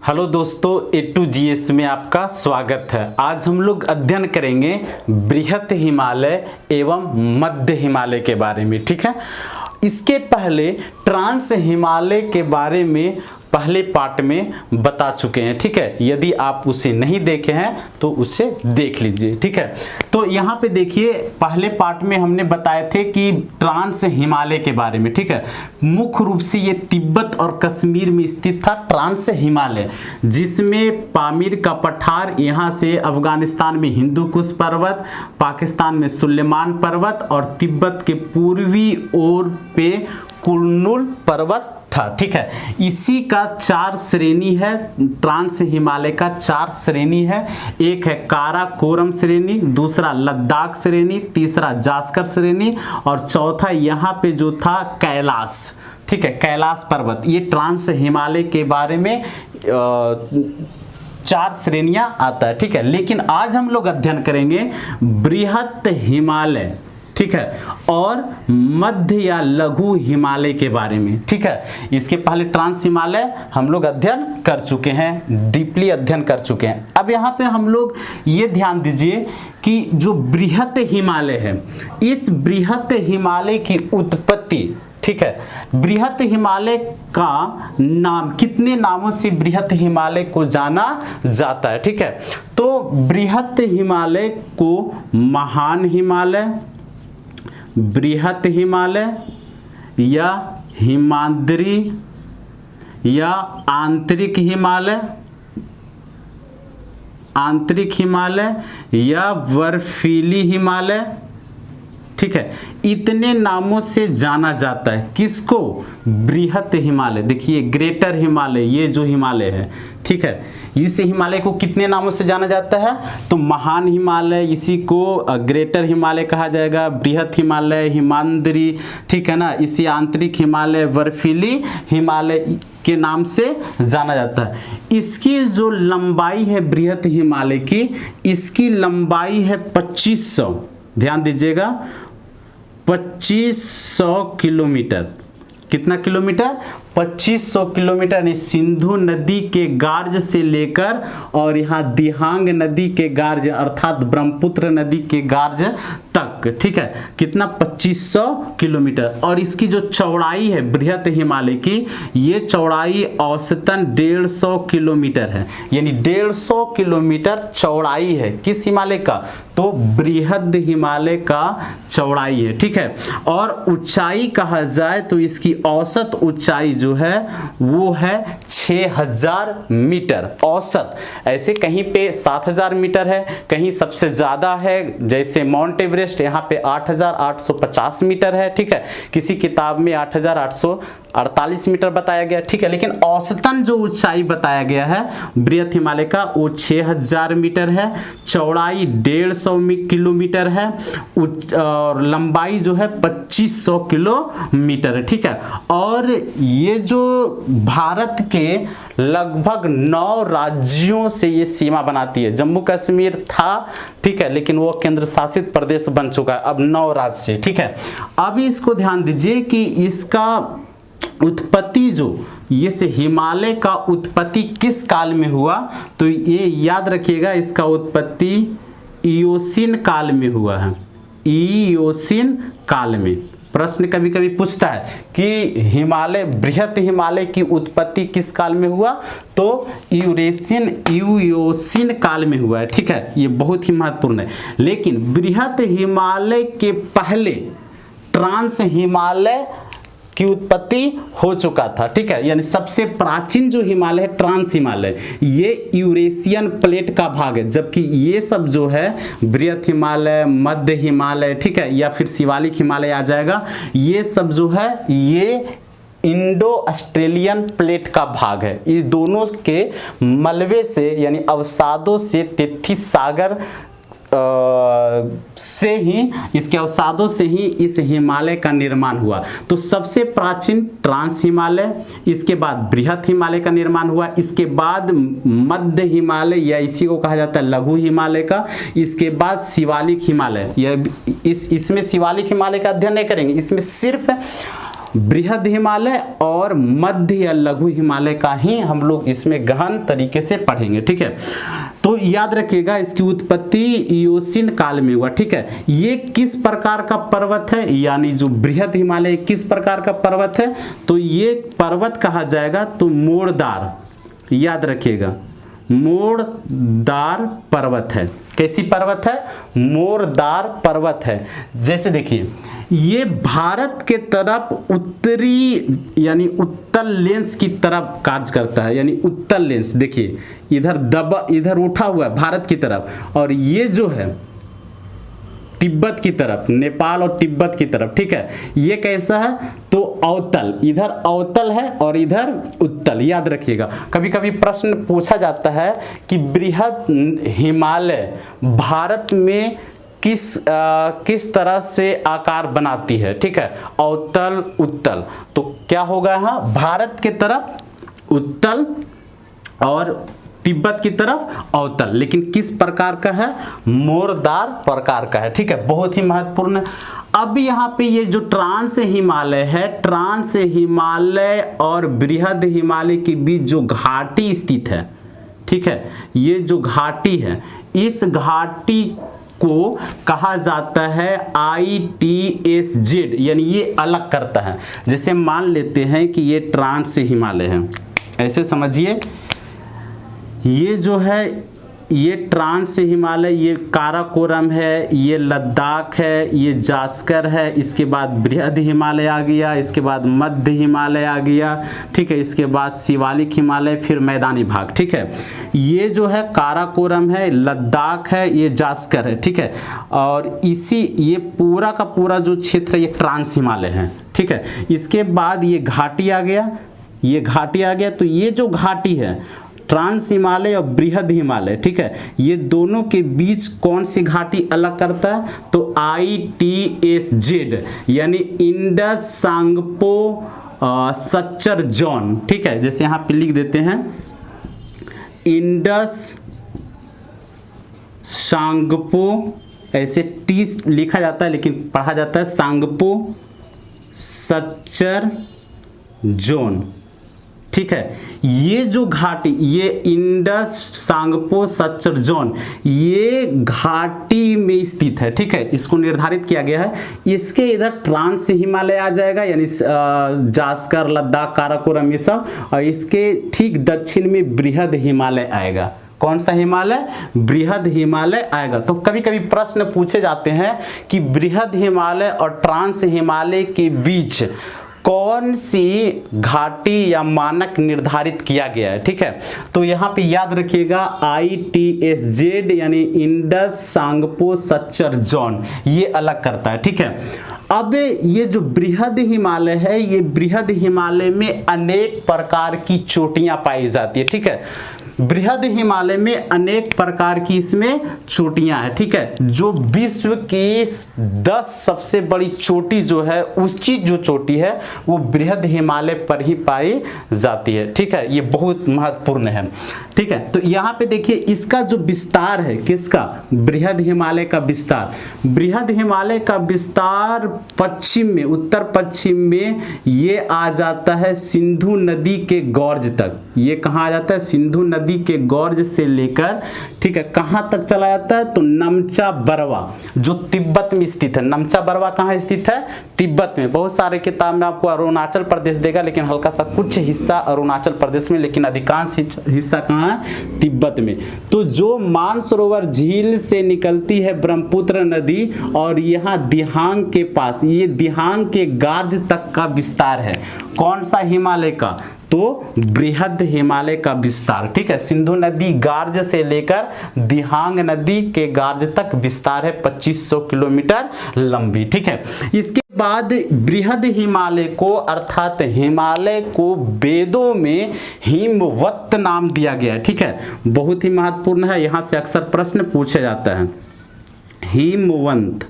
Hello दोस्तों, ए to GS में आपका स्वागत है। आज हम लोग अध्ययन करेंगे बृहत हिमालय एवं मध्य हिमालय के बारे में। ठीक है, इसके पहले ट्रांस हिमालय के बारे में पहले पार्ट में बता चुके हैं। ठीक है, यदि आप उसे नहीं देखे हैं तो उसे देख लीजिए। ठीक है, तो यहाँ पे देखिए, पहले पार्ट में हमने बताए थे कि ट्रांस हिमालय के बारे में। ठीक है, मुख्य रूप से ये तिब्बत और कश्मीर में स्थित था ट्रांस हिमालय, जिसमें पामीर का पठार, यहाँ से अफगानिस्तान में हिंदू कुश पर्वत, पाकिस्तान में सुलेमान पर्वत और तिब्बत के पूर्वी ओर पे कुर्नुल पर्वत था। ठीक है, इसी का 4 श्रेणी है। ट्रांस हिमालय का 4 श्रेणी है। एक है काराकोरम श्रेणी, दूसरा लद्दाख श्रेणी, तीसरा जास्कर श्रेणी और चौथा यहाँ पे जो था कैलाश। ठीक है, कैलाश पर्वत। ये ट्रांस हिमालय के बारे में 4 श्रेणियां आता है। ठीक है, लेकिन आज हम लोग अध्ययन करेंगे बृहत हिमालय, ठीक है, और मध्य या लघु हिमालय के बारे में। ठीक है, इसके पहले ट्रांस हिमालय हम लोग अध्ययन कर चुके हैं, डीपली अध्ययन कर चुके हैं। अब यहाँ पे हम लोग ये ध्यान दीजिए कि जो बृहत हिमालय है, इस बृहत हिमालय की उत्पत्ति, ठीक है, बृहत हिमालय का नाम, कितने नामों से बृहत हिमालय को जाना जाता है। ठीक है, तो बृहत हिमालय को महान हिमालय, बृहत हिमालय या हिमाद्री या आंतरिक हिमालय, आंतरिक हिमालय या बर्फीली हिमालय, ठीक है, इतने नामों से जाना जाता है। किसको? बृहत हिमालय। देखिए, ग्रेटर हिमालय, ये जो हिमालय है, ठीक है, इस हिमालय को कितने नामों से जाना जाता है? तो महान हिमालय, इसी को ग्रेटर हिमालय कहा जाएगा, बृहत हिमालय, हिमाद्री, ठीक है ना, इसी आंतरिक हिमालय, बर्फीली हिमालय के नाम से जाना जाता है। इसकी जो लंबाई है बृहत हिमालय की, इसकी लंबाई है 2500, ध्यान दीजिएगा, 2500 किलोमीटर। कितना किलोमीटर? 2500 किलोमीटर। यानी सिंधु नदी के गार्ज से लेकर और यहाँ दिहांग नदी के गार्ज अर्थात ब्रह्मपुत्र नदी के गार्ज तक। ठीक है, कितना? 2500 किलोमीटर। और इसकी जो चौड़ाई है बृहत हिमालय की, ये चौड़ाई औसतन 150 किलोमीटर है। यानी 150 किलोमीटर चौड़ाई है। किस हिमालय का? तो बृहद हिमालय का चौड़ाई है। ठीक है, और ऊंचाई कहा जाए तो इसकी औसत ऊंचाई जो है वो है 6000 मीटर औसत। ऐसे कहीं पे 7000 मीटर है, कहीं सबसे ज्यादा है जैसे माउंट एवरेस्ट, यहाँ पे 8850 मीटर है। ठीक है, किसी किताब में 8848 मीटर बताया गया। ठीक है, लेकिन औसतन जो ऊंचाई बताया गया है बृहत हिमालय का वो 6000 मीटर है, चौड़ाई 150 किलोमीटर है और लंबाई जो है 2500 किलोमीटर है। ठीक है, और ये जो भारत के लगभग 9 राज्यों से ये सीमा बनाती है। जम्मू कश्मीर था, ठीक है, लेकिन वो केंद्र शासित प्रदेश बन चुका है अब 9 राज्य से। ठीक है, अभी इसको ध्यान दीजिए कि इसका उत्पत्ति जो, ये से हिमालय का उत्पत्ति किस काल में हुआ? तो ये याद रखिएगा, इसका उत्पत्ति इयोसीन काल में हुआ है। इयोसीन काल में प्रश्न कभी कभी पूछता है कि हिमालय, बृहत हिमालय की उत्पत्ति किस काल में हुआ? तो इयोसीन काल में हुआ है। ठीक है, ये बहुत ही महत्वपूर्ण है। लेकिन बृहत हिमालय के पहले ट्रांस हिमालय की उत्पत्ति हो चुका था। ठीक है, यानी सबसे प्राचीन जो हिमालय है ट्रांस हिमालय, ये यूरेशियन प्लेट का भाग है, जबकि ये सब जो है बृहत हिमालय, मध्य हिमालय, ठीक है, या फिर शिवालिक हिमालय आ जाएगा, ये सब जो है ये इंडो ऑस्ट्रेलियन प्लेट का भाग है। इस दोनों के मलबे से यानी अवसादों से तेथिस सागर से ही, इसके अवसादों से ही इस हिमालय का निर्माण हुआ। तो सबसे प्राचीन ट्रांस हिमालय, इसके बाद बृहत हिमालय का निर्माण हुआ, इसके बाद मध्य हिमालय या इसी को कहा जाता है लघु हिमालय का, इसके बाद शिवालिक हिमालय। इसमें शिवालिक हिमालय का अध्ययन नहीं करेंगे, इसमें सिर्फ बृहद हिमालय और मध्य या लघु हिमालय का ही हम लोग इसमें गहन तरीके से पढ़ेंगे, ठीक है। तो याद रखिएगा इसकी उत्पत्ति इयोसीन काल में हुआ, ठीक है। ये किस प्रकार का पर्वत है, यानी जो बृहद हिमालय किस प्रकार का पर्वत है, तो ये पर्वत कहा जाएगा तो मोड़दार, याद रखिएगा मोड़दार पर्वत है। कैसी पर्वत है, मोड़दार पर्वत है। जैसे देखिए ये भारत के तरफ उत्तरी यानी उत्तल लेंस की तरफ कार्य करता है, यानी उत्तल लेंस देखिए इधर उठा हुआ है भारत की तरफ, और ये जो है तिब्बत की तरफ, नेपाल और तिब्बत की तरफ, ठीक है। ये कैसा है, तो अवतल, इधर अवतल है और इधर उत्तल, याद रखिएगा। कभी कभी प्रश्न पूछा जाता है कि बृहद हिमालय भारत में किस तरह से आकार बनाती है, ठीक है, अवतल उत्तल। तो क्या होगा यहाँ, भारत के तरफ उत्तल और तिब्बत की तरफ अवतल, लेकिन किस प्रकार का है, मोड़दार प्रकार का है, ठीक है, बहुत ही महत्वपूर्ण। अब यहाँ पे ये जो ट्रांस हिमालय है, ट्रांस हिमालय और बृहद हिमालय के बीच जो घाटी स्थित है, ठीक है, ये जो घाटी है इस घाटी को कहा जाता है ITSZ, यानी ये अलग करता है। जैसे मान लेते हैं कि ये ट्रांस हिमालय है, ऐसे समझिए ये जो है ये ट्रांस हिमालय, ये काराकोरम है, ये लद्दाख है, ये जास्कर है, इसके बाद बृहद हिमालय आ गया, इसके बाद मध्य हिमालय आ गया, ठीक है, इसके बाद शिवालिक हिमालय, फिर मैदानी भाग, ठीक है। ये जो है काराकोरम है, लद्दाख है, ये जास्कर है, ठीक है, और ये पूरा का पूरा जो क्षेत्र ये ट्रांस हिमालय है, ठीक है। इसके बाद ये घाटी आ गया, ये घाटी आ गया, तो ये जो घाटी है ट्रांस हिमालय और बृहद हिमालय, ठीक है, ये दोनों के बीच कौन सी घाटी अलग करता है, तो ITSZ, यानी इंडस सांगपो सच्चर जोन, ठीक है। जैसे यहाँ पे लिख देते हैं इंडस सांगपो, ऐसे टी लिखा जाता है लेकिन पढ़ा जाता है सांगपो सच्चर जोन, ठीक है। ये जो घाटी, ये इंडस सांगपो सच्चर जोन, ये घाटी में स्थित है, ठीक है, इसको निर्धारित किया गया है। इसके इधर ट्रांस हिमालय आ जाएगा, यानी जास्कर, लद्दाख, काराकोरम ये सब, और इसके ठीक दक्षिण में बृहद हिमालय आएगा। कौन सा हिमालय, बृहद हिमालय आएगा। तो कभी कभी प्रश्न पूछे जाते हैं कि बृहद हिमालय और ट्रांस हिमालय के बीच कौन सी घाटी या मानक निर्धारित किया गया है, ठीक है। तो यहाँ पे याद रखिएगा ITSZ, यानी इंडस सांगपो सच्चर जोन, ये अलग करता है, ठीक है। अब ये जो बृहद हिमालय है, ये बृहद हिमालय में अनेक प्रकार की चोटियां पाई जाती है, ठीक है। बृहद हिमालय में अनेक प्रकार की इसमें चोटियां हैं, ठीक है। जो विश्व की 10 सबसे बड़ी चोटी जो है, उसकी जो चोटी है वो बृहद हिमालय पर ही पाई जाती है, ठीक है। ये बहुत महत्वपूर्ण है, ठीक है। तो यहाँ पे देखिए इसका जो विस्तार है, किसका, बृहद हिमालय का विस्तार, बृहद हिमालय का विस्तार पश्चिम में, उत्तर पश्चिम में ये आ जाता है सिंधु नदी के गॉर्ज तक। ये कहाँ आ जाता है, सिंधु नदी के गॉर्ज से लेकर, ठीक है, कहाँ तक चला जाता है, तो नमचा बरवा जो तिब्बत में स्थित है। नमचा बरवा कहाँ स्थित है, तिब्बत में। बहुत सारे किताब में आपको अरुणाचल प्रदेश देगा, लेकिन हल्का सा कुछ हिस्सा अरुणाचल प्रदेश में, लेकिन अधिकांश हिस्सा कहाँ है, तिब्बत में। तो जो मानसरोवर झील से निकलती है ब्रह्मपुत्र नदी, और यहाँ दिहांग के पास, ये दिहांग के गार्ज तक का विस्तार है। कौन सा हिमालय का, तो बृहद हिमालय का विस्तार, ठीक है। सिंधु नदी गार्ज से लेकर दिहांग नदी के गार्ज तक विस्तार है 2500 किलोमीटर लंबी, ठीक है। इसके बाद बृहद हिमालय को, अर्थात हिमालय को वेदों में हिमवत नाम दिया गया है, ठीक है। बहुत ही महत्वपूर्ण है, यहां से अक्सर प्रश्न पूछे जाता है। हिमवंत,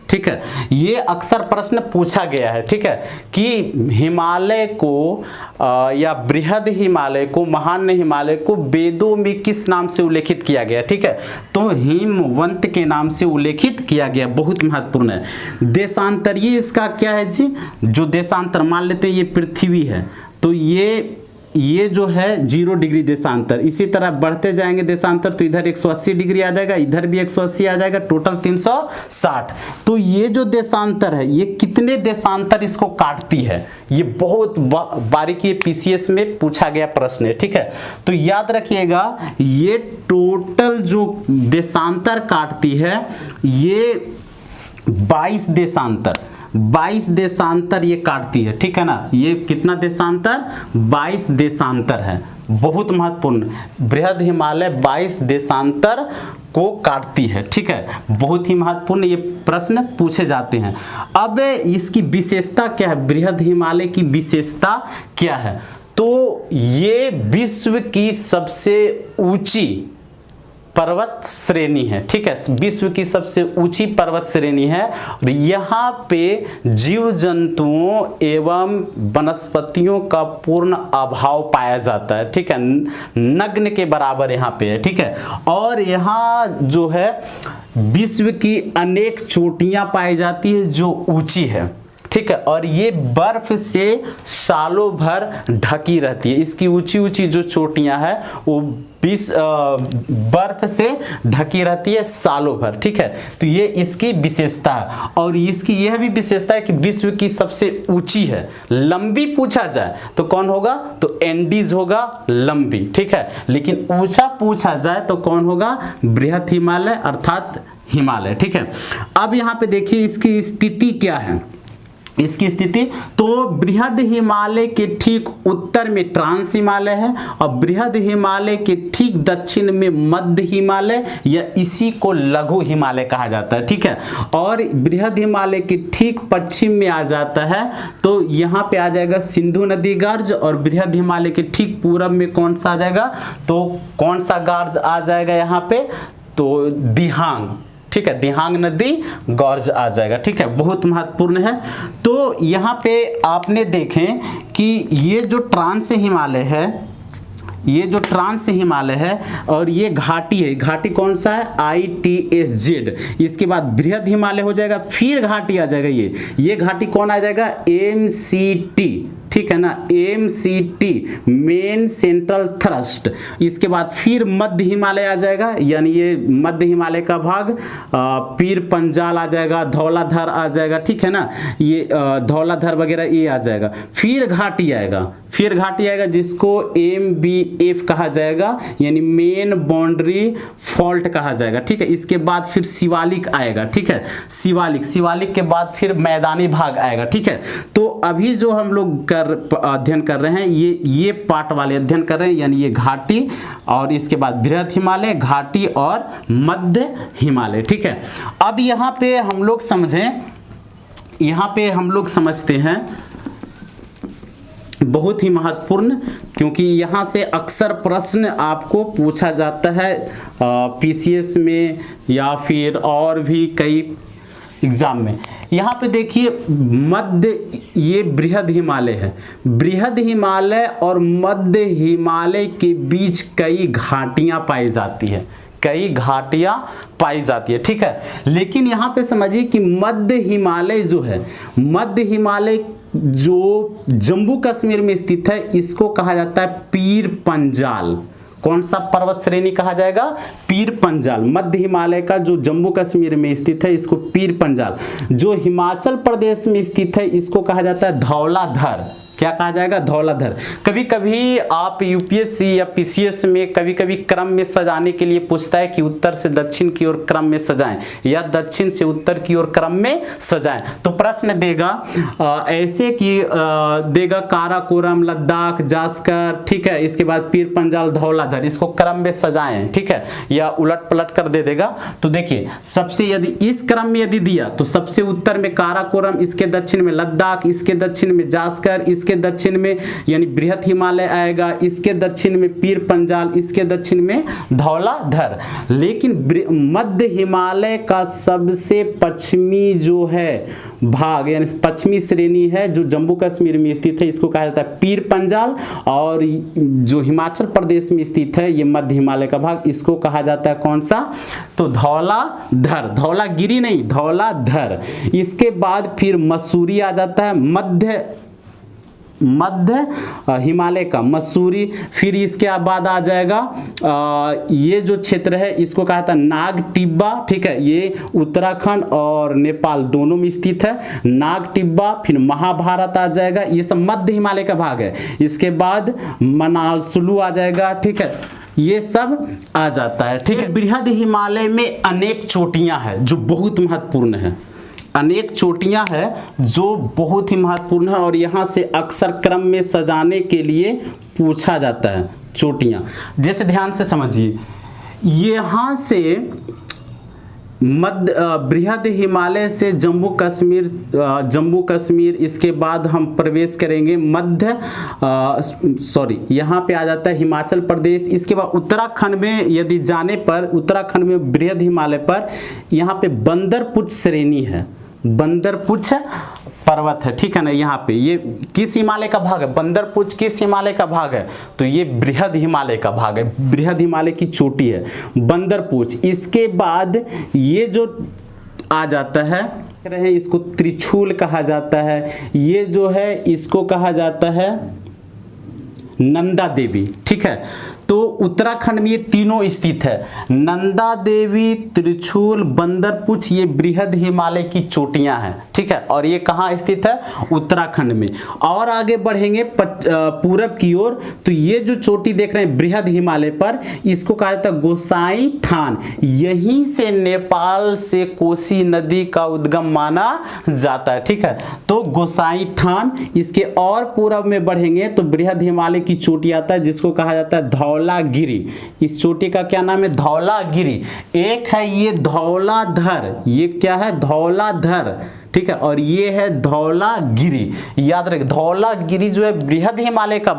ठीक है, ये अक्सर प्रश्न पूछा गया है। ठीक है, कि हिमालय को या बृहद हिमालय को, महान हिमालय को वेदों में किस नाम से उल्लेखित किया गया। ठीक है, तो हिमवंत के नाम से उल्लेखित किया गया, बहुत महत्वपूर्ण है। देशांतरीय इसका क्या है जी, जो देशांतर मान लेते हैं ये पृथ्वी है, तो ये जो है 0 डिग्री देशांतर, इसी तरह बढ़ते जाएंगे देशांतर तो इधर 180 डिग्री आ जाएगा, इधर भी 180 आ जाएगा, टोटल 360। तो ये जो देशांतर है ये कितने देशांतर इसको काटती है, ये बहुत बारीकी पीसीएस में पूछा गया प्रश्न है। ठीक है, तो याद रखिएगा ये टोटल जो देशांतर काटती है ये 22 देशांतर, 22 देशांतर ये काटती है। ठीक है ना, ये कितना देशांतर, 22 देशांतर है, बहुत महत्वपूर्ण। बृहद हिमालय 22 देशांतर को काटती है। ठीक है, बहुत ही महत्वपूर्ण, ये प्रश्न पूछे जाते हैं। अब इसकी विशेषता क्या है, बृहद हिमालय की विशेषता क्या है, तो ये विश्व की सबसे ऊंची पर्वत श्रेणी है। ठीक है, विश्व की सबसे ऊंची पर्वत श्रेणी है और यहाँ पे जीव जंतुओं एवं वनस्पतियों का पूर्ण अभाव पाया जाता है। ठीक है, नग्न के बराबर यहाँ पे है। ठीक है, और यहाँ जो है विश्व की अनेक चोटियां पाई जाती है जो ऊंची है। ठीक है, और ये बर्फ से सालों भर ढकी रहती है। इसकी ऊंची ऊंची जो चोटियां हैं वो बर्फ से ढकी रहती है सालों भर। ठीक है, तो ये इसकी विशेषता है। और इसकी यह भी विशेषता है कि विश्व की सबसे ऊंची है। लंबी पूछा जाए तो कौन होगा, तो एंडीज होगा लंबी। ठीक है, लेकिन ऊंचा पूछा जाए तो कौन होगा, बृहद हिमालय अर्थात हिमालय। ठीक है, अब यहाँ पे देखिए इसकी स्थिति क्या है, इसकी स्थिति तो बृहद हिमालय के ठीक उत्तर में ट्रांस हिमालय है और बृहद हिमालय के ठीक दक्षिण में मध्य हिमालय या इसी को लघु हिमालय कहा जाता है। ठीक है, और बृहद हिमालय के ठीक पश्चिम में आ जाता है तो यहाँ पे आ जाएगा सिंधु नदी गार्ज और बृहद हिमालय के ठीक पूरब में कौन सा आ जाएगा, तो कौन सा गार्ज आ जाएगा यहाँ पे, तो दिहांग। ठीक है, दिहांग नदी गॉर्ज आ जाएगा। ठीक है, बहुत महत्वपूर्ण है। तो यहाँ पे आपने देखें कि ये जो ट्रांस हिमालय है, ये जो ट्रांस हिमालय है और ये घाटी है, घाटी कौन सा है, ITSZ। इसके बाद बृहद हिमालय हो जाएगा, फिर घाटी आ जाएगा, ये घाटी कौन आ जाएगा, MCT। ठीक है ना, MCT मेन सेंट्रल थ्रस्ट। इसके बाद फिर मध्य हिमालय आ जाएगा, यानी ये मध्य हिमालय का भाग पीर पंजाल आ जाएगा, धौलाधर आ जाएगा। ठीक है ना, ये धौलाधर वगैरह ये आ जाएगा। फिर घाटी आएगा जिसको MBF कहा जाएगा, यानी मेन बाउंड्री फॉल्ट कहा जाएगा। ठीक है, इसके बाद फिर शिवालिक आएगा। ठीक है, शिवालिक के बाद फिर मैदानी भाग आएगा। ठीक है, तो अभी जो हम लोग अध्ययन कर रहे हैं ये पार्ट वाले अध्ययन कर रहे हैं, यानी ये घाटी और इसके बाद बृहद हिमालय, घाटी और मध्य हिमालय। ठीक है, अब यहाँ पे हम लोग समझें, यहाँ पे हम लोग समझते हैं बहुत ही महत्वपूर्ण, क्योंकि यहाँ से अक्सर प्रश्न आपको पूछा जाता है पीसीएस में या फिर और भी कई एग्जाम में। यहाँ पे देखिए मध्य, ये बृहद हिमालय है, बृहद हिमालय और मध्य हिमालय के बीच कई घाटियां पाई जाती है, कई घाटियां पाई जाती है। ठीक है, लेकिन यहाँ पे समझिए कि मध्य हिमालय जो है, मध्य हिमालय जो जम्मू कश्मीर में स्थित है इसको कहा जाता है पीर पंजाल। कौन सा पर्वत श्रेणी कहा जाएगा, पीर पंजाल। मध्य हिमालय का जो जम्मू कश्मीर में स्थित है इसको पीर पंजाल। जो हिमाचल प्रदेश में स्थित है इसको कहा जाता है धौलाधर। क्या कहा जाएगा, धौलाधर। कभी कभी आप यूपीएससी या पीसीएस में कभी कभी क्रम में सजाने के लिए पूछता है कि उत्तर से दक्षिण की ओर क्रम में सजाएं या दक्षिण से उत्तर की ओर क्रम में सजाएं, तो प्रश्न देगा ऐसे कि देगा काराकोरम, लद्दाख, जास्कर। ठीक है, इसके बाद पीर पंजाल, धौलाधर, इसको क्रम में सजाएं। ठीक है, या उलट पलट कर दे देगा। तो देखिए सबसे यदि इस क्रम में यदि दिया तो सबसे उत्तर में काराकोरम, इसके दक्षिण में लद्दाख, इसके दक्षिण में जास्कर, इसके दक्षिण में यानी बृहद हिमालय आएगा, इसके दक्षिण में पीर पंजाल, इसके दक्षिण में धौलाधर। लेकिन मध्य हिमालय का सबसे पश्चिमी जो है भाग यानी पश्चिमी श्रेणी है जो जम्मू कश्मीर में स्थित है, इसको कहा जाता है पीर पंजाल। और जो हिमाचल प्रदेश में स्थित है ये मध्य हिमालय का भाग, इसको कहा जाता है कौन सा, तो धौलाधर, धौलागिरी नहीं, धौलाधर। इसके बाद फिर मसूरी आ जाता है, मध्य हिमालय का मसूरी। फिर इसके बाद आ जाएगा ये जो क्षेत्र है इसको कहा था नाग टिब्बा, ठीक है, ये उत्तराखंड और नेपाल दोनों में स्थित है, नाग टिब्बा। फिर महाभारत आ जाएगा, ये सब मध्य हिमालय का भाग है। इसके बाद मनासलू आ जाएगा, ठीक है, ये सब आ जाता है, ठीक है। बृहद हिमालय में अनेक चोटियां हैं जो बहुत महत्वपूर्ण है, अनेक चोटियां हैं जो बहुत ही महत्वपूर्ण है और यहाँ से अक्सर क्रम में सजाने के लिए पूछा जाता है चोटियां। जैसे ध्यान से समझिए, यहाँ से बृहद हिमालय से जम्मू कश्मीर, इसके बाद हम प्रवेश करेंगे यहाँ पे आ जाता है हिमाचल प्रदेश। इसके बाद उत्तराखंड में यदि जाने पर, उत्तराखंड में बृहद हिमालय पर यहाँ पे बंदरपुच श्रेणी है, बंदरपुच पर्वत है, ठीक है ना। यहाँ पे ये किस हिमालय का भाग है, बंदरपुच किस हिमालय का भाग है, तो ये बृहद हिमालय का भाग है, बृहद हिमालय की चोटी है बंदरपुच। इसके बाद ये जो आ जाता है इसको त्रिशूल कहा जाता है, ये जो है इसको कहा जाता है नंदा देवी, ठीक है। तो उत्तराखंड में ये तीनों स्थित है, नंदा देवी, त्रिशूल, बंदरपुच, ये बृहद हिमालय की चोटियां हैं, ठीक है। और ये कहाँ स्थित है, उत्तराखंड में। और आगे बढ़ेंगे पूरब की ओर, तो ये जो चोटी देख रहे हैं बृहद हिमालय पर, इसको कहा जाता है गोसाई थान। यहीं से नेपाल से कोसी नदी का उद्गम माना जाता है, ठीक है। तो गोसाई थान। इसके और पूरब में बढ़ेंगे तो बृहद हिमालय की चोटी आता है जिसको कहा जाता है धौलागिरी। इस चोटी का क्या नाम है, धौलागिरी। एक है ये धौलाधर, ये क्या है, धौलाधर, ठीक है। और ये है धौलागिरी। याद रखें, धौलागिरी जो है बृहद हिमालय का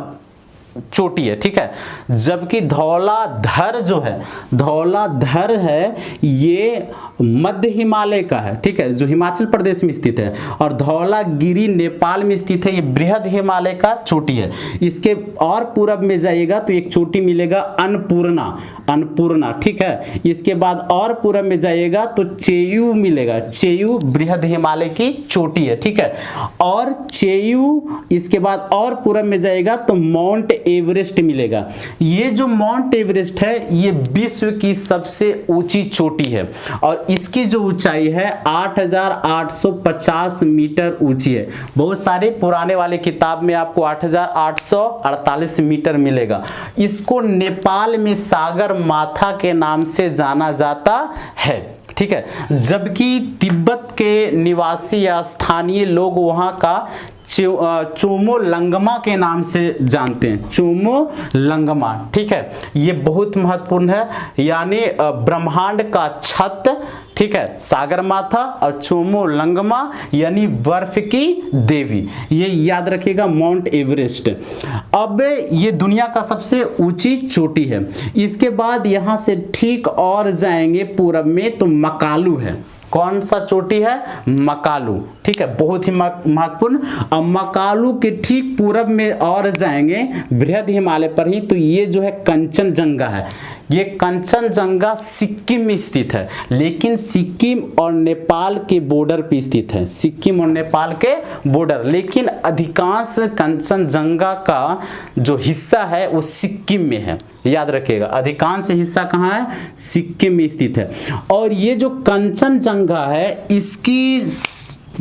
चोटी है, ठीक है। जबकि धौलाधर जो है, धौलाधर है ये मध्य हिमालय का है, ठीक है, जो हिमाचल प्रदेश में स्थित है। और धौलागिरी नेपाल में स्थित है, ये बृहद हिमालय का चोटी है। इसके और पूरब में जाइएगा तो एक चोटी मिलेगा अन्नपूर्णा, अन्नपूर्णा, ठीक है। इसके बाद और पूरब में जाइएगा तो चेयू मिलेगा, चेयू बृहद हिमालय की चोटी है, ठीक है। और चेयू, इसके बाद और पूरब में जाइएगा तो माउंट एवरेस्ट मिलेगा। ये जो माउंट एवरेस्ट है ये विश्व की सबसे ऊंची चोटी है और इसकी जो ऊंचाई है 8,850 मीटर ऊंची है। बहुत सारे पुराने वाले किताब में आपको 8,848 मीटर मिलेगा। इसको नेपाल में सागर माथा के नाम से जाना जाता है, ठीक है। जबकि तिब्बत के निवासी या स्थानीय लोग वहां का चोमोलंगमा के नाम से जानते हैं, चोमोलंगमा, ठीक है। ये बहुत महत्वपूर्ण है, यानी ब्रह्मांड का छत, ठीक है, सागर माथा, और चोमोलंगमा यानी बर्फ की देवी। ये याद रखिएगा, माउंट एवरेस्ट। अब ये दुनिया का सबसे ऊंची चोटी है। इसके बाद यहां से ठीक और जाएंगे पूरब में तो मकालू है। कौन सा चोटी है, मकालू, ठीक है, बहुत ही महत्वपूर्ण। अब मकालू के ठीक पूरब में और जाएंगे बृहद हिमालय पर ही तो ये जो है कंचनजंगा है। ये कंचनजंगा सिक्किम में स्थित है, लेकिन सिक्किम और नेपाल के बॉर्डर पे स्थित है, सिक्किम और नेपाल के बॉर्डर। लेकिन अधिकांश कंचनजंगा का जो हिस्सा है वो सिक्किम में है, याद रखिएगा, अधिकांश हिस्सा कहाँ है, सिक्किम में स्थित है। और ये जो कंचनजंगा है इसकी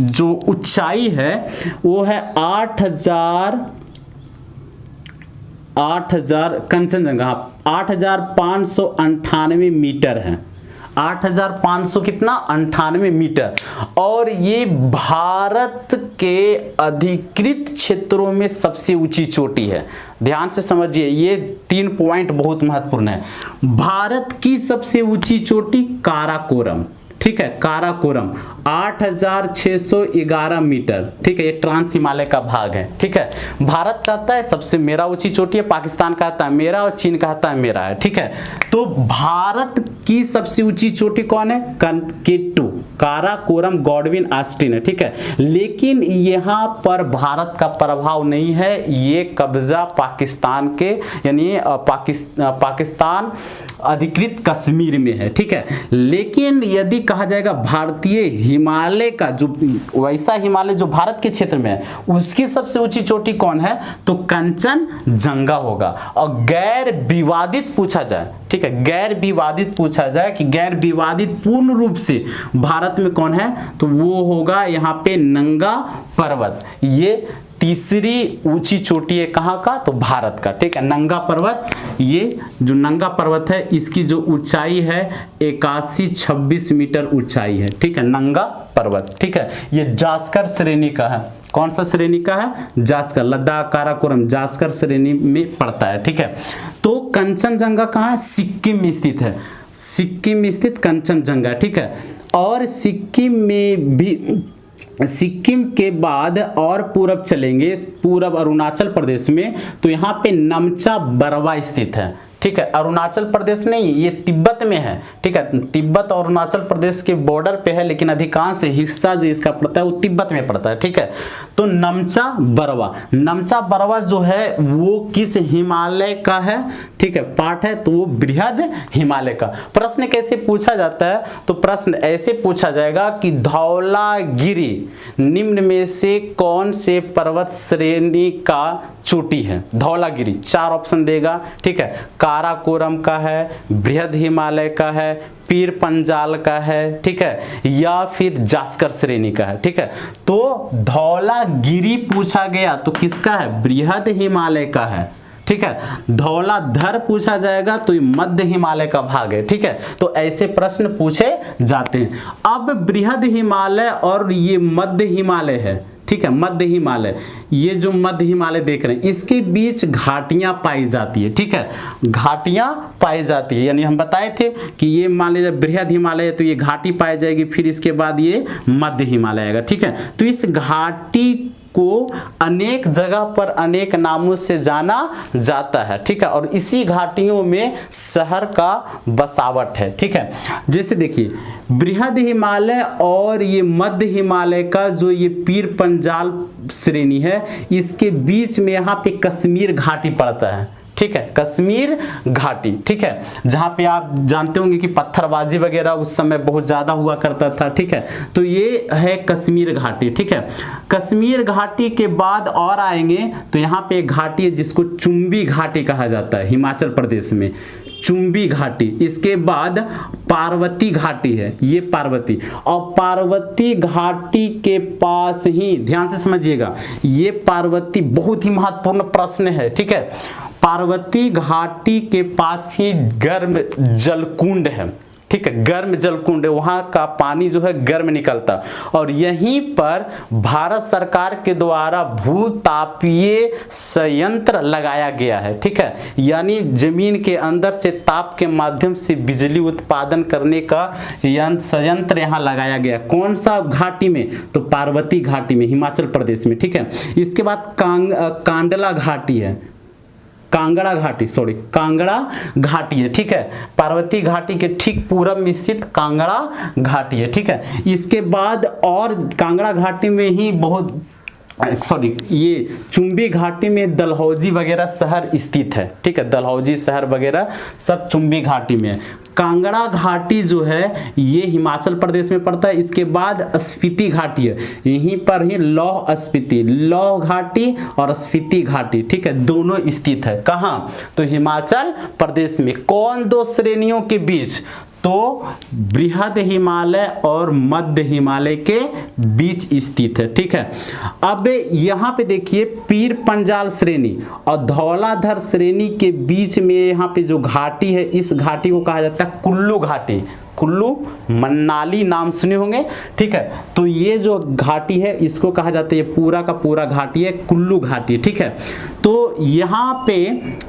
जो ऊंचाई है वो है 8,000 कंचनजंगा 8,598 मीटर है, 8,500 कितना 98 मीटर। और ये भारत के अधिकृत क्षेत्रों में सबसे ऊंची चोटी है। ध्यान से समझिए, ये 3 पॉइंट बहुत महत्वपूर्ण है। भारत की सबसे ऊंची चोटी काराकोरम, ठीक है, काराकोरम 8611 मीटर, ठीक है, ये ट्रांस हिमालय का भाग है, ठीक है। भारत कहता है सबसे मेरा ऊंची चोटी है, पाकिस्तान कहता है मेरा, और चीन कहता है मेरा है, ठीक है। तो भारत की सबसे ऊंची चोटी कौन है? K2 काराकोरम गॉडविन ऑस्टिन है, ठीक है। लेकिन यहाँ पर भारत का प्रभाव नहीं है, ये कब्जा पाकिस्तान के यानी पाकिस्तान अधिकृत कश्मीर में है, ठीक है। लेकिन यदि कहा जाएगा भारतीय हिमालय का जो वैसा हिमालय जो भारत के क्षेत्र में है उसकी सबसे ऊंची चोटी कौन है? तो कंचनजंगा होगा। और गैर विवादित पूछा जाए, ठीक है, गैर विवादित पूछा जाए कि गैर विवादित पूर्ण रूप से भारत में कौन है, तो वो होगा यहाँ पे नंगा पर्वत। ये तीसरी ऊंची चोटी है कहाँ का? तो भारत का, ठीक है, नंगा पर्वत। ये जो नंगा पर्वत है इसकी जो ऊंचाई है 8126 मीटर ऊंचाई है, ठीक है, नंगा पर्वत, ठीक है। ये जास्कर श्रेणी का है। कौन सा श्रेणी का है? जास्कर, लद्दाख काराकोरम जास्कर श्रेणी में पड़ता है, ठीक है। तो कंचनजंगा कहाँ है? सिक्किम में स्थित है, सिक्किम में स्थित कंचनजंगा, ठीक है। और सिक्किम में भी, सिक्किम के बाद और पूरब चलेंगे, पूरब अरुणाचल प्रदेश में, तो यहाँ पे नमचा बरवा स्थित है, ठीक है। अरुणाचल प्रदेश नहीं, ये तिब्बत में है, ठीक है, तिब्बत और अरुणाचल प्रदेश के बॉर्डर पे है, लेकिन अधिकांश हिस्सा जो इसका पड़ता है वो तिब्बत में पड़ता है, ठीक है। तो नमचा बरवा जो है वो किस हिमालय का है? ठीक है, पार्ट है, तो वो बृहद हिमालय का। प्रश्न कैसे पूछा जाता है? तो प्रश्न ऐसे पूछा जाएगा कि धौलागिरी निम्न में से कौन से पर्वत श्रेणी का चोटी है? धौलागिरी 4 ऑप्शन देगा, ठीक है, काराकोरम का है, बृहद हिमालय का है, पीर पंजाल का है, ठीक है, या फिर जास्कर श्रेणी का है, ठीक है। तो धौलागिरी पूछा गया तो किसका है? बृहद हिमालय का है, ठीक है। धौलाधर पूछा जाएगा तो ये मध्य हिमालय का भाग है, ठीक है। तो ऐसे प्रश्न पूछे जाते हैं। अब बृहद हिमालय और ये मध्य हिमालय है, ठीक है, मध्य हिमालय, ये जो मध्य हिमालय देख रहे हैं इसके बीच घाटियां पाई जाती है, ठीक है, घाटियां पाई जाती है। यानी हम बताए थे कि ये मान लीजिए बृहद हिमालय है तो ये घाटी पाई जाएगी, फिर इसके बाद ये मध्य हिमालय आएगा, ठीक है। तो इस घाटी को अनेक जगह पर अनेक नामों से जाना जाता है, ठीक है। और इसी घाटियों में शहर का बसावट है, ठीक है। जैसे देखिए बृहद हिमालय और ये मध्य हिमालय का जो ये पीर पंजाल श्रेणी है इसके बीच में यहाँ पे कश्मीर घाटी पड़ता है, ठीक है, कश्मीर घाटी, ठीक है, जहां पे आप जानते होंगे कि पत्थरबाजी वगैरह उस समय बहुत ज्यादा हुआ करता था, ठीक है। तो ये है कश्मीर घाटी, ठीक है। कश्मीर घाटी के बाद और आएंगे तो यहाँ पे एक घाटी है जिसको चुंबी घाटी कहा जाता है, हिमाचल प्रदेश में चुंबी घाटी। इसके बाद पार्वती घाटी है, ये पार्वती, और पार्वती घाटी के पास ही ध्यान से समझिएगा, ये पार्वती बहुत ही महत्वपूर्ण प्रश्न है, ठीक है। पार्वती घाटी के पास ही गर्म जलकुंड है, ठीक है, गर्म जलकुंड है, वहां का पानी जो है गर्म निकलता, और यहीं पर भारत सरकार के द्वारा भूतापीय संयंत्र लगाया गया है, ठीक है। यानी जमीन के अंदर से ताप के माध्यम से बिजली उत्पादन करने का संयंत्र यहाँ लगाया गया। कौन सा घाटी में? तो पार्वती घाटी में, हिमाचल प्रदेश में, ठीक है। इसके बाद कांडला घाटी है, कांगड़ा घाटी, सॉरी कांगड़ा घाटी है, ठीक है, पार्वती घाटी के ठीक पूरब में स्थित कांगड़ा घाटी है, ठीक है। इसके बाद और कांगड़ा घाटी में ही बहुत ये चुंबी घाटी में डलहौजी वगैरह शहर स्थित है, ठीक है, डलहौजी शहर वगैरह सब चुंबी घाटी में है। कांगड़ा घाटी जो है ये हिमाचल प्रदेश में पड़ता है। इसके बाद स्पीति घाटी है, यहीं पर ही लौह स्पीति, लौह घाटी और स्पीति घाटी, ठीक है, दोनों स्थित है। कहाँ? तो हिमाचल प्रदेश में। कौन दो श्रेणियों के बीच? तो बृहद हिमालय और मध्य हिमालय के बीच स्थित है, ठीक है। अब यहाँ पे देखिए पीर पंजाल श्रेणी और धौलाधर श्रेणी के बीच में यहाँ पे जो घाटी है इस घाटी को कहा जाता है कुल्लू घाटी। कुल्लू मनाली नाम सुने होंगे, ठीक है। तो ये जो घाटी है इसको कहा जाता है, ये पूरा का पूरा घाटी है कुल्लू घाटी, ठीक है। तो यहाँ पे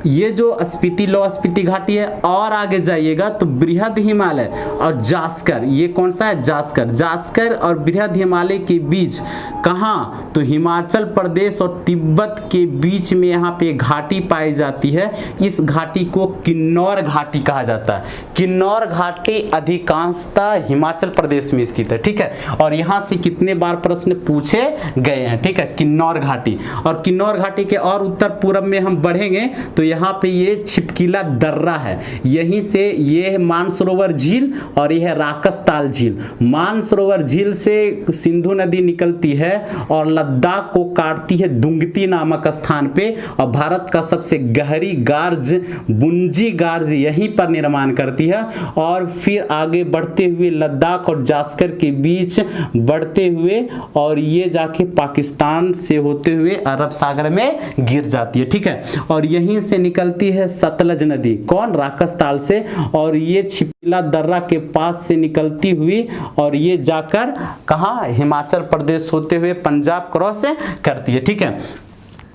ये जो स्पीति लो स्पीति घाटी है, और आगे जाइएगा तो बृहद हिमालय और जास्कर, ये कौन सा है, जास्कर। जास्कर और बृहद हिमालय के बीच कहाँ, तो हिमाचल प्रदेश और तिब्बत के बीच में यहाँ पे घाटी पाई जाती है। इस घाटी को किन्नौर घाटी कहा जाता है। किन्नौर घाटी अधिकांशतः हिमाचल प्रदेश में स्थित है, ठीक है। और यहाँ से कितने बार प्रश्न पूछे गए हैं, ठीक है, किन्नौर घाटी। और किन्नौर घाटी के और उत्तर पूर्व में हम बढ़ेंगे तो यहाँ पे ये छिपकिला दर्रा है, यहीं से ये है मानसरोवर झील और यह है राकसताल झील। मानसरोवर झील से सिंधु नदी निकलती है और लद्दाख को काटती है दुंगती नामक स्थान पे, और भारत का सबसे गहरी गार्ज बुंजी गार्ज यहीं पर निर्माण करती है। और फिर आगे बढ़ते हुए लद्दाख और जास्कर के बीच बढ़ते हुए और ये जाके पाकिस्तान से होते हुए अरब सागर में गिर जाती है, ठीक है। और यहीं से निकलती है सतलज नदी, कौन, राकसताल से, और ये छिपकिला दर्रा के पास से निकलती हुई और ये जाकर कहाँ, हिमाचल प्रदेश होते हुए पंजाब क्रॉस करती है, ठीक है।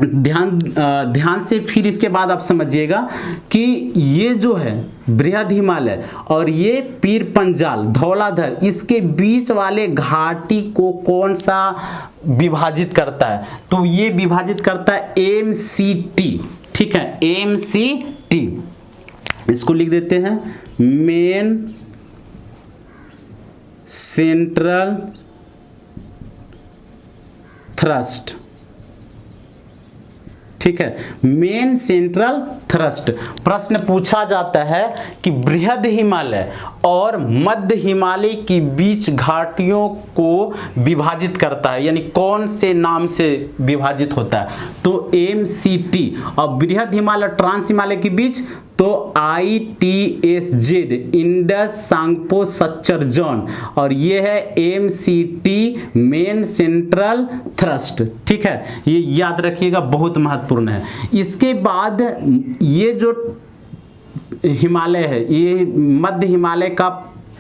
ध्यान से फिर इसके बाद आप समझिएगा कि ये जो है बृहद हिमालय और ये पीर पंजाल धौलाधर, इसके बीच वाले घाटी को कौन सा विभाजित करता है, तो ये विभाजित करता है MCT, ठीक है, MCT। इसको लिख देते हैं मेन सेंट्रल थ्रस्ट, ठीक है, मेन सेंट्रल थ्रस्ट। प्रश्न पूछा जाता है कि बृहद हिमालय और मध्य हिमालय के बीच घाटियों को विभाजित करता है, यानी कौन से नाम से विभाजित होता है, तो MCT। और बृहद हिमालय ट्रांस हिमालय के बीच तो ITSZ, Indus Tsangpo suture zone, और ये है MCT मेन सेंट्रल थ्रस्ट, ठीक है। ये याद रखिएगा, बहुत महत्वपूर्ण है। इसके बाद ये जो हिमालय है, ये मध्य हिमालय का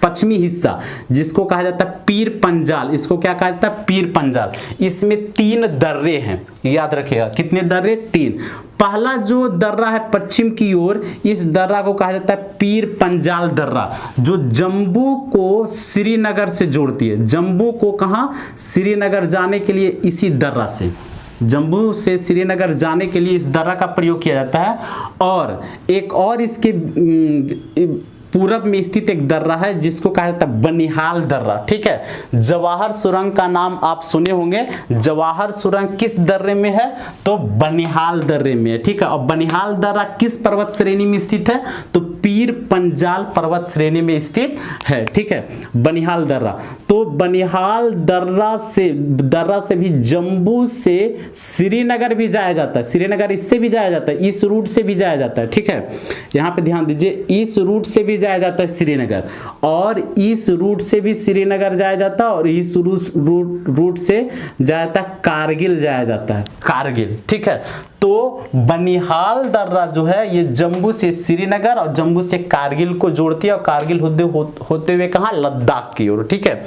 पश्चिमी हिस्सा जिसको कहा जाता है पीर पंजाल, इसको क्या कहा जाता है, पीर पंजाल। इसमें 3 दर्रे हैं, याद रखिएगा, कितने दर्रे, 3। पहला जो दर्रा है पश्चिम की ओर, इस दर्रा को कहा जाता है पीर पंजाल दर्रा, जो जम्मू को श्रीनगर से जोड़ती है। जम्मू को कहाँ, श्रीनगर जाने के लिए इसी दर्रा से, जम्मू से श्रीनगर जाने के लिए इस दर्रा का प्रयोग किया जाता है। और एक और इसके पूरब में स्थित एक दर्रा है जिसको कहा जाता है बनिहाल दर्रा, ठीक है। जवाहर सुरंग का नाम आप सुने होंगे, जवाहर सुरंग किस दर्रे में है, तो बनिहाल दर्रे में है, ठीक है। और बनिहाल दर्रा किस पर्वत श्रेणी में स्थित है, तो पीर पंजाल पर्वत श्रेणी में स्थित है, ठीक है, बनिहाल दर्रा। तो बनिहाल दर्रा से भी जम्मू से श्रीनगर भी जाया जाता है, श्रीनगर इससे भी जाया जाता है, इस रूट से भी जाया जाता है, ठीक है। यहाँ पे ध्यान दीजिए, इस रूट से भी जाया जाता है श्रीनगर, और इस रूट से भी श्रीनगर जाया जाता है, और इस रूट से जाया जाता है कारगिल, जाया जाता है कारगिल, ठीक है। तो बनिहाल दर्रा जो है ये जम्मू से श्रीनगर और जम्मू से कारगिल को जोड़ती है, और कारगिल होते हुए कहाँ, लद्दाख की ओर, ठीक है।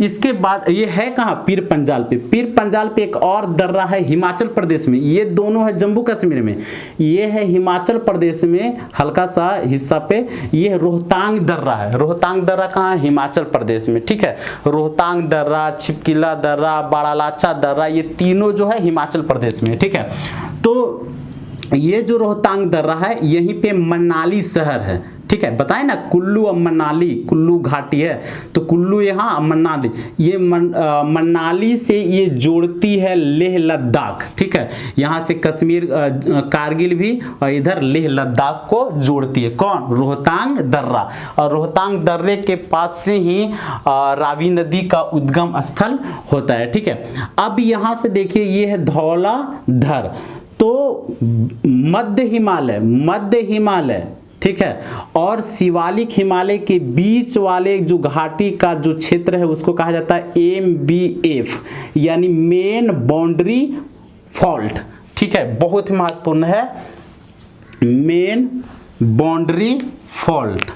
इसके बाद ये है कहाँ, पीर पंजाल पे। पीर पंजाल पे एक और दर्रा है हिमाचल प्रदेश में, ये दोनों है जम्मू कश्मीर में, ये है हिमाचल प्रदेश में हल्का सा हिस्सा पे, ये रोहतांग दर्रा है। रोहतांग दर्रा कहाँ है, हिमाचल प्रदेश में, ठीक है। रोहतांग दर्रा, छिपकिला दर्रा, बाड़ालाचा दर्रा, ये तीनों जो है हिमाचल प्रदेश में, ठीक है। तो ये जो रोहतांग दर्रा है यहीं पे मनाली शहर है, ठीक है। बताए ना, कुल्लू और मनाली, कुल्लू घाटी है तो कुल्लू यहाँ, मनाली, ये मनाली से ये जोड़ती है लेह लद्दाख, ठीक है। यहाँ से कश्मीर कारगिल भी, और इधर लेह लद्दाख को जोड़ती है, कौन, रोहतांग दर्रा। और रोहतांग दर्रे के पास से ही रावी नदी का उद्गम स्थल होता है, ठीक है। अब यहाँ से देखिए, ये है धौलाधर, तो मध्य हिमालय, ठीक है, और शिवालिक हिमालय के बीच वाले जो घाटी का जो क्षेत्र है उसको कहा जाता है MBF, यानी मेन बाउंड्री फॉल्ट, ठीक है, बहुत ही महत्वपूर्ण है, main boundary fault.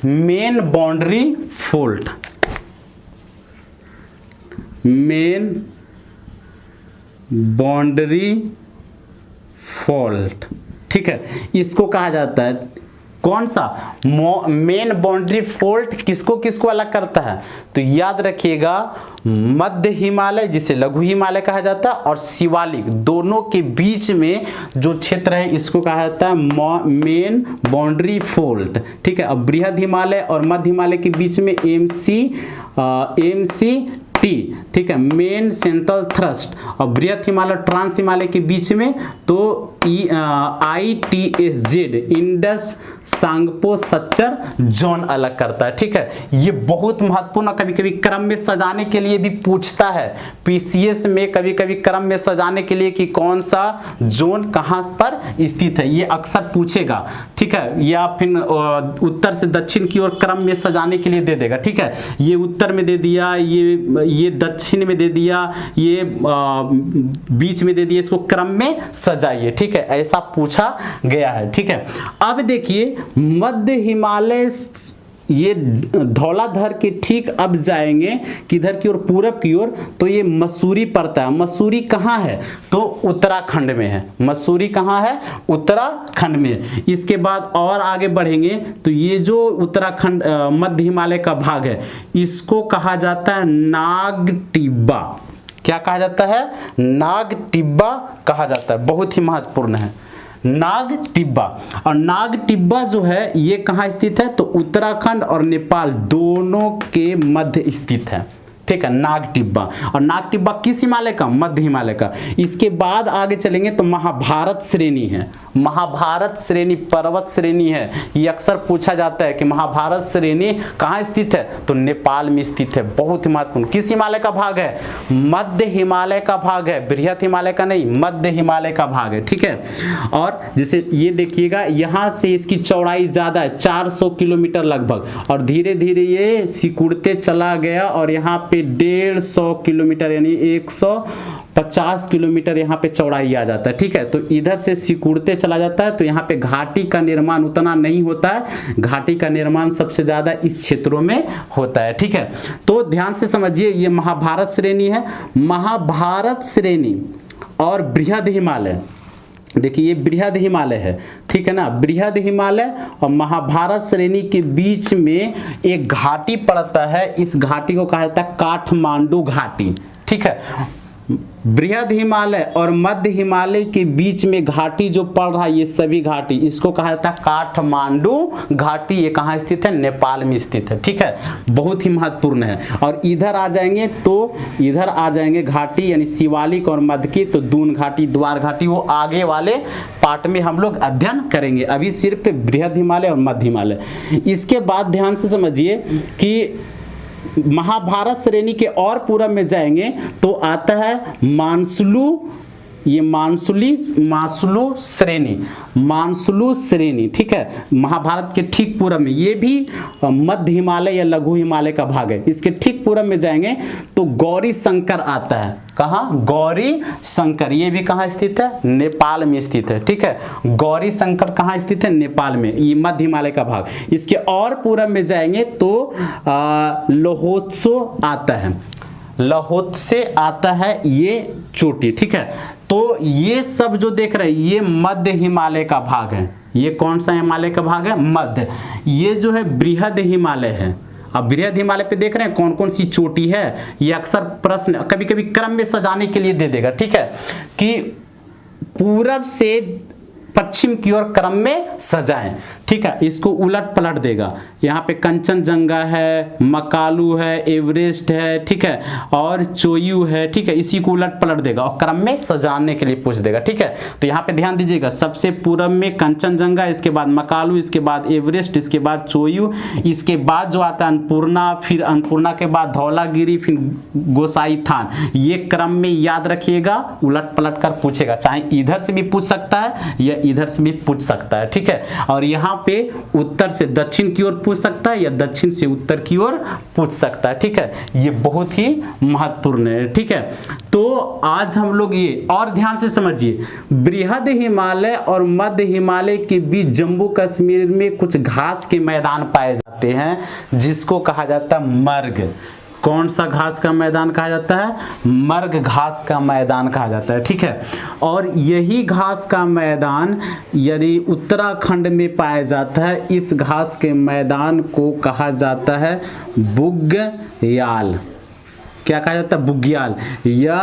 Main boundary fault, main boundary fault, ठीक है, इसको कहा जाता है। कौन सा मेन बाउंड्री फॉल्ट किसको किसको अलग करता है? तो याद रखिएगा, मध्य हिमालय जिसे लघु हिमालय कहा जाता है और शिवालिक, दोनों के बीच में जो क्षेत्र है इसको कहा जाता है मेन बाउंड्री फॉल्ट, ठीक है। अब बृहद हिमालय और मध्य हिमालय के बीच में MCT, ठीक है, मेन सेंट्रल थ्रस्ट, और बृहद हिमालय ट्रांस हिमालय के बीच में तो ITSZ, Indus Tsangpo suture zone अलग करता है, ठीक है। ये बहुत महत्वपूर्ण, कभी कभी क्रम में सजाने के लिए भी पूछता है PCS में, कभी कभी क्रम में सजाने के लिए कि कौन सा जोन कहां पर स्थित है, ये अक्सर पूछेगा, ठीक है। या फिर उत्तर से दक्षिण की ओर क्रम में सजाने के लिए दे देगा, ठीक है। ये उत्तर में दे दिया, ये दक्षिण में दे दिया, ये बीच में दे दिया, इसको क्रम में सजाइए, ठीक है, ऐसा पूछा गया है, ठीक है। अब देखिए मध्य हिमालय, ये धौलाधर के ठीक अब जाएंगे किधर की ओर, पूरब की ओर, तो ये मसूरी पड़ता है। मसूरी कहाँ है? तो उत्तराखंड में है। मसूरी कहाँ है? उत्तराखंड में। इसके बाद और आगे बढ़ेंगे तो ये जो उत्तराखंड मध्य हिमालय का भाग है इसको कहा जाता है नागटिब्बा। क्या कहा जाता है? नागटिब्बा कहा जाता है, बहुत ही महत्वपूर्ण है नागटिब्बा। और नागटिब्बा जो है ये कहाँ स्थित है? तो उत्तराखंड और नेपाल दोनों के मध्य स्थित है, ठीक है, नागटिब्बा। और नागटिब्बा किस हिमालय का? मध्य हिमालय का। इसके बाद आगे चलेंगे तो महाभारत श्रेणी है। महाभारत श्रेणी पर्वत श्रेणी है, ये अक्सर पूछा जाता है कि महाभारत श्रेणी कहाँ स्थित है? तो नेपाल में स्थित है, बहुत ही महत्वपूर्ण। किस हिमालय का भाग है? मध्य हिमालय का भाग है, बृहद हिमालय का नहीं, मध्य हिमालय का भाग है, ठीक है। और जैसे ये देखिएगा यहाँ से इसकी चौड़ाई ज्यादा है, 400 किलोमीटर लगभग, और धीरे धीरे ये सिकुड़ते चला गया और यहाँ पे 150 किलोमीटर यानी 150 किलोमीटर यहाँ पे चौड़ाई आ जाता है, ठीक है। तो इधर से सिकुड़ते चला जाता है, तो यहाँ पे घाटी का निर्माण उतना नहीं होता है, घाटी का निर्माण सबसे ज्यादा इस क्षेत्रों में होता है, ठीक है। तो ध्यान से समझिए, ये महाभारत श्रेणी है। महाभारत श्रेणी और बृहद हिमालय, देखिए ये बृहद हिमालय है, ठीक है ना। बृहद हिमालय और महाभारत श्रेणी के बीच में एक घाटी पड़ता है, इस घाटी को कहा जाता है काठमांडू घाटी, ठीक है। बृहद हिमालय और मध्य हिमालय के बीच में घाटी जो पड़ रहा है, ये सभी घाटी, इसको कहा जाता है काठमांडू घाटी। ये कहाँ स्थित है? नेपाल में स्थित है, ठीक है, बहुत ही महत्वपूर्ण है। और इधर आ जाएंगे तो इधर आ जाएंगे घाटी यानी शिवालिक और मध्य की, तो दून घाटी, द्वार घाटी, वो आगे वाले पार्ट में हम लोग अध्ययन करेंगे, अभी सिर्फ बृहद हिमालय और मध्य हिमालय। इसके बाद ध्यान से समझिए कि महाभारत श्रेणी के और पूरब में जाएंगे तो आता है मानसलू, ये मानसलू श्रेणी, ठीक है, महाभारत के ठीक पूरब में। ये भी मध्य हिमालय या लघु हिमालय का भाग है। इसके ठीक पूरब में जाएंगे तो गौरी शंकर आता है। कहाँ? गौरी शंकर, ये भी कहाँ स्थित है? नेपाल में स्थित है, ठीक है। गौरी शंकर कहाँ स्थित है? नेपाल में, ये मध्य हिमालय का भाग। इसके और पूरब में जाएंगे तो लोहोत्सो आता है, लोहोत्से आता है ये चोटी, ठीक है। तो ये सब जो देख रहे हैं ये मध्य हिमालय का भाग है। ये कौन सा हिमालय का भाग है? मध्य। ये जो है बृहद हिमालय है। अब बृहद हिमालय पे देख रहे हैं कौन कौन सी चोटी है, ये अक्सर प्रश्न कभी कभी क्रम में सजाने के लिए दे देगा, ठीक है, कि पूरब से पश्चिम की ओर क्रम में सजाएं, ठीक है। इसको उलट पलट देगा, यहाँ पे कंचनजंगा है, मकालू है, एवरेस्ट है, ठीक है, और चोयू है, ठीक है, इसी को उलट पलट देगा और क्रम में सजाने के लिए पूछ देगा, ठीक है। तो यहाँ पे ध्यान दीजिएगा, सबसे पूरब में कंचनजंगा, इसके बाद मकालू, इसके बाद एवरेस्ट, इसके बाद चोयू, इसके बाद जो आता है अन्नपूर्णा, फिर अन्नपूर्णा के बाद धौलागिरी, फिर गोसाईथान। ये क्रम में याद रखिएगा, उलट पलट कर पूछेगा, चाहे इधर से भी पूछ सकता है या इधर से भी पूछ सकता है, ठीक है। और यहाँ पे उत्तर से दक्षिण की ओर पूछ सकता है या दक्षिण से उत्तर की ओर पूछ सकता है, ठीक है। ये बहुत ही महत्वपूर्ण है, ठीक है। तो आज हम लोग ये और ध्यान से समझिए, बृहद हिमालय और मध्य हिमालय के बीच जम्मू कश्मीर में कुछ घास के मैदान पाए जाते जाते हैं जिसको कहा जाता है मर्ग। कौन सा घास का मैदान कहा जाता है? मर्ग घास का मैदान कहा जाता है, ठीक है। और यही घास का मैदान यदि उत्तराखंड में पाया जाता है, इस घास के मैदान को कहा जाता है बुग्याल। क्या कहा जाता है? बुग्याल या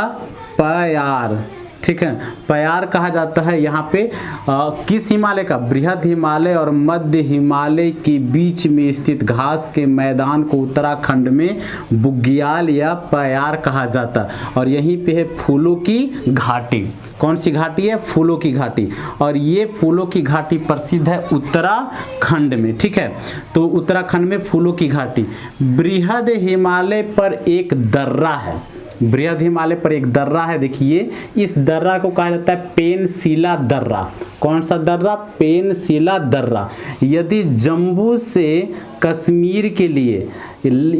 प्यार, ठीक है, प्यार कहा जाता है। यहाँ पे किस हिमालय का? बृहद हिमालय और मध्य हिमालय के बीच में स्थित घास के मैदान को उत्तराखंड में बुग्याल या प्यार कहा जाता है। और यहीं पे है फूलों की घाटी। कौन सी घाटी है? फूलों की घाटी। और ये फूलों की घाटी प्रसिद्ध है उत्तराखंड में, ठीक है। तो उत्तराखंड में फूलों की घाटी। बृहद हिमालय पर एक दर्रा है, बृहद हिमालय पर एक दर्रा है। देखिए, इस दर्रा को कहा जाता है पेनसिला दर्रा। कौन सा दर्रा? पेनसिला दर्रा। यदि जम्मू से कश्मीर के लिए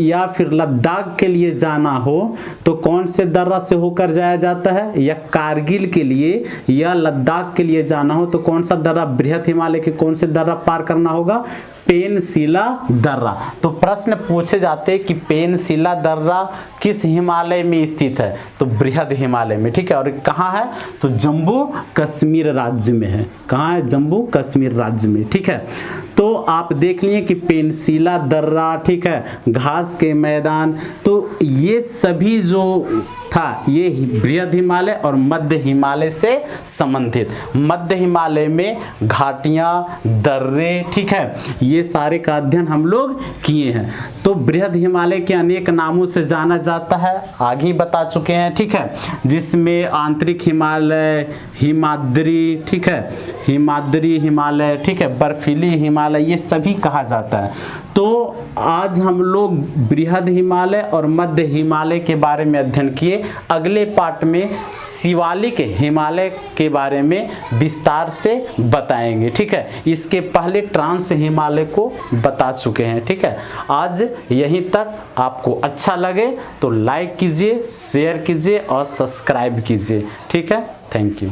या फिर लद्दाख के लिए जाना हो तो कौन से दर्रा से होकर जाया जाता है? या कारगिल के लिए या लद्दाख के लिए जाना हो तो कौन सा दर्रा? बृहद हिमालय के कौन से दर्रा पार करना होगा? पेनसिला दर्रा। तो प्रश्न पूछे जाते हैं कि पेनसिला दर्रा किस हिमालय में स्थित है? तो बृहद हिमालय में, ठीक है। और कहाँ है? तो जम्मू कश्मीर राज्य में है। कहाँ है? जम्मू कश्मीर राज्य में, ठीक है। तो आप देख लिए कि पेनसिला दर्रा, ठीक है, घास के मैदान, तो ये सभी जो था ये बृहद हिमालय और मध्य हिमालय से संबंधित। मध्य हिमालय में घाटियाँ, दर्रे, ठीक है, ये सारे का अध्ययन हम लोग किए हैं। तो बृहद हिमालय के अनेक नामों से जाना जाता है, आगे बता चुके हैं, ठीक है, जिसमें आंतरिक हिमालय, हिमाद्री, ठीक है, हिमाद्री हिमालय, ठीक है, बर्फीली हिमालय, ये सभी कहा जाता है। तो आज हम लोग बृहद हिमालय और मध्य हिमालय के बारे में अध्ययन किए। अगले पार्ट में शिवालिक हिमालय के बारे में विस्तार से बताएंगे, ठीक है। इसके पहले ट्रांस हिमालय को बता चुके हैं, ठीक है। आज यहीं तक। आपको अच्छा लगे तो लाइक कीजिए, शेयर कीजिए और सब्सक्राइब कीजिए, ठीक है। Thank you.